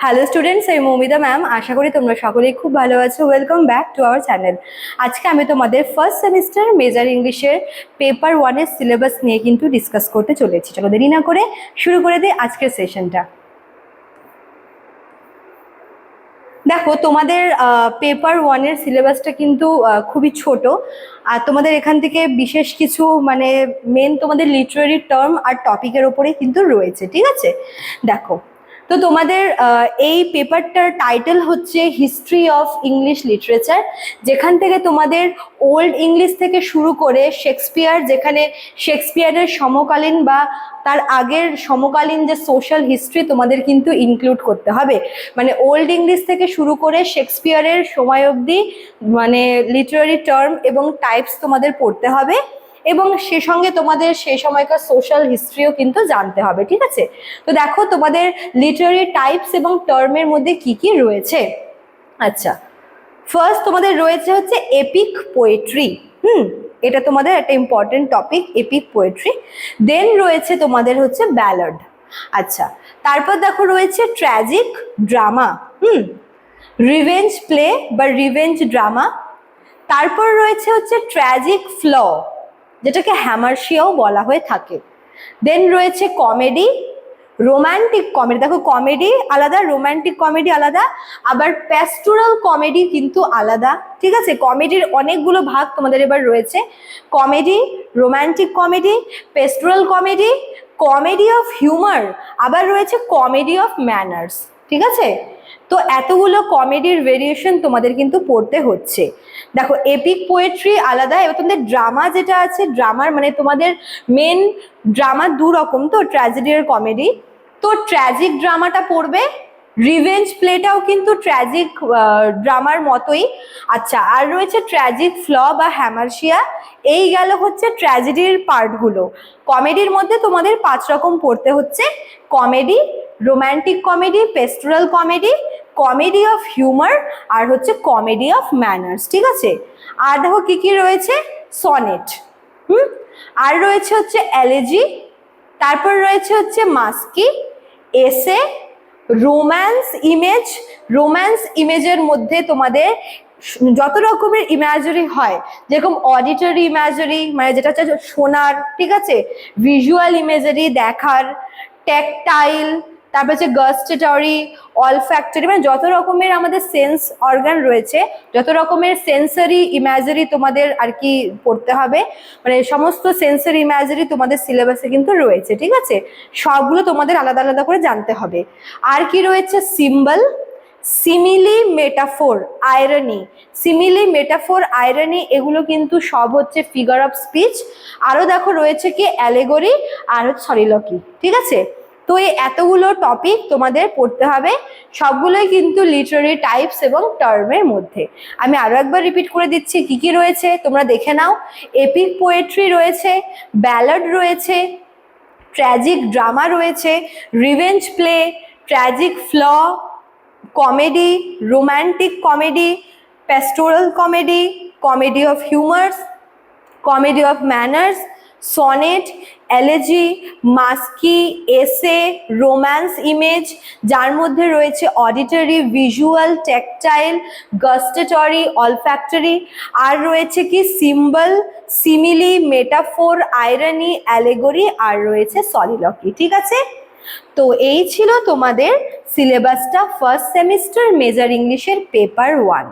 Hello students, আমি Moumita ma'am. আশা করি তোমরা সকলেই খুব ভালো আছো। Welcome back to our channel. আজকে আমি তোমাদের ফার্স্ট সেমিস্টার মেজর ইংলিশের পেপার 1-এর সিলেবাস নিয়ে কিন্তু ডিসকাস করতে চলেছি। চলো দেরি না করে শুরু করে দিই আজকের সেশনটা। দেখো, তোমাদের পেপার 1-এর সিলেবাসটা কিন্তু খুবই ছোট, আর তোমাদের এখান থেকে বিশেষ কিছু মানে মেন তোমাদের লিটারারি টার্ম আর টপিকের ওপরেই কিন্তু রয়েছে, ঠিক আছে? দেখো, তো তোমাদের এই পেপারটার টাইটেল হচ্ছে হিস্ট্রি অফ ইংলিশ লিটারেচার, যেখান থেকে তোমাদের ওল্ড ইংলিশ থেকে শুরু করে শেক্সপিয়ার, যেখানে শেক্সপিয়ারের সমকালীন বা তার আগের সমকালীন যে সোশ্যাল হিস্ট্রি তোমাদের কিন্তু ইনক্লুড করতে হবে। মানে ওল্ড ইংলিশ থেকে শুরু করে শেক্সপিয়ারের সময় অবধি মানে লিটারারি টার্ম এবং টাইপস তোমাদের পড়তে হবে, এবং সে সঙ্গে তোমাদের সেই সময়কার সোশ্যাল হিস্ট্রিও কিন্তু জানতে হবে, ঠিক আছে? তো দেখো, তোমাদের লিটারারি টাইপস এবং টার্মের মধ্যে কি কি রয়েছে। আচ্ছা, ফার্স্ট তোমাদের রয়েছে হচ্ছে এপিক পোয়েট্রি। এটা তোমাদের একটা ইম্পর্টেন্ট টপিক, এপিক পোয়েট্রি। দেন রয়েছে তোমাদের হচ্ছে ব্যালাড। আচ্ছা, তারপর দেখো রয়েছে ট্র্যাজিক ড্রামা, রিভেঞ্জ প্লে বা রিভেঞ্জ ড্রামা। তারপর রয়েছে হচ্ছে ট্র্যাজিক ফ্ল, যেটাকে হ্যামারশিয়াও বলা হয়ে থাকে। দেন রয়েছে কমেডি, রোম্যান্টিক কমেডি। দেখো, কমেডি আলাদা, রোম্যান্টিক কমেডি আলাদা, আবার প্যাস্টোরাল কমেডি কিন্তু আলাদা, ঠিক আছে? কমেডির অনেকগুলো ভাগ তোমাদের এবার রয়েছে: comedy, romantic comedy, pastoral comedy, comedy of humour, আবার রয়েছে কমেডি অফ ম্যানার্স, ঠিক আছে? তো এতগুলো কমেডির ভেরিয়েশন তোমাদের কিন্তু পড়তে হচ্ছে। দেখো, এপিক পোয়েট্রি আলাদা, এবং তোমাদের ড্রামা যেটা আছে, ড্রামার মানে তোমাদের মেন ড্রামা দু রকম, তো ট্র্যাজেডি আর কমেডি। তো ট্র্যাজিক ড্রামাটা পড়বে, রিভেঞ্জ প্লেটাও কিন্তু ট্র্যাজিক ড্রামার মতোই। আচ্ছা, আর রয়েছে ট্র্যাজিক ফ্ল বা হ্যামারশিয়া। এই গেল হচ্ছে ট্র্যাজেডির পার্টগুলো। কমেডির মধ্যে তোমাদের 5 রকম পড়তে হচ্ছে: comedy, romantic comedy, pastoral comedy, comedy of humour, আর হচ্ছে কমেডি অফ ম্যানার্স, ঠিক আছে? আর দেখো কি কি রয়েছে: সনেট, আর রয়েছে হচ্ছে এলেজি, তারপর রয়েছে হচ্ছে মাস্কি, এসে, রোম্যান্স ইমেজ। রোম্যান্স ইমেজের মধ্যে তোমাদের যত রকমের ইমাজারি হয়, যেরকম অডিটরি ইমাজারি মানে যেটা হচ্ছে শোনার, ঠিক আছে, ভিজুয়াল ইমেজারি দেখার, ট্যাকটাইল, তারপর হচ্ছে গাস্টেটরি, অলফ্যাক্টরি, মানে যত রকমের আমাদের সেন্স অর্গান রয়েছে, যত রকমের সেন্সরি ইমাজারি তোমাদের আর কি পড়তে হবে, মানে সমস্ত সেন্সরি ইমাজারি তোমাদের সিলেবাসে কিন্তু রয়েছে, ঠিক আছে? সবগুলো তোমাদের আলাদা আলাদা করে জানতে হবে। আর কি রয়েছে: symbol, simile, metaphor, irony. Simile, metaphor, irony এগুলো কিন্তু সব হচ্ছে ফিগার অফ স্পিচ। আরও দেখো রয়েছে কি অ্যালেগরি আর সলিলকি, ঠিক আছে? তো এই এতগুলো টপিক তোমাদের পড়তে হবে, সবগুলোই কিন্তু লিটারারি টাইপস এবং টার্মের মধ্যে। আমি আরও একবার রিপিট করে দিচ্ছি কি কি রয়েছে, তোমরা দেখে নাও। এপিক পোয়েট্রি রয়েছে, ব্যালাড রয়েছে, ট্র্যাজিক ড্রামা রয়েছে, revenge play, tragic flaw, comedy, romantic comedy, pastoral comedy, comedy of humours, comedy of manners, sonnet, elegy, masque, essay, romance image, যার মধ্যে রয়েছে auditory, visual, tactile, gustatory, olfactory, আর রয়েছে কি symbol, simile, metaphor, irony, allegory, আর রয়েছে soliloquy, ঠিক আছে? তো এই ছিল তোমাদের সিলেবাসটা ফার্স্ট সেমিস্টার মেজর ইংলিশের পেপার 1।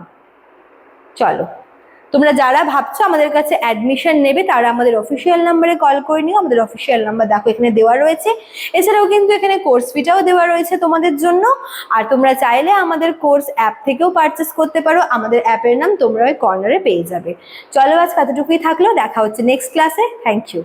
চলো, তোমরা যারা ভাবছো আমাদের কাছে অ্যাডমিশন নেবে, তারা আমাদের অফিসিয়াল নাম্বারে কল করে নিও। আমাদের অফিসিয়াল নাম্বার দেখো এখানে দেওয়া রয়েছে। এছাড়াও কিন্তু এখানে কোর্স ফিটাও দেওয়া রয়েছে তোমাদের জন্য। আর তোমরা চাইলে আমাদের কোর্স অ্যাপ থেকেও পারচেস করতে পারো। আমাদের অ্যাপের নাম তোমরা ওই কর্নারে পেয়ে যাবে। চলো, আজ কতটুকুই থাকলো, দেখা হচ্ছে নেক্সট ক্লাসে। Thank you.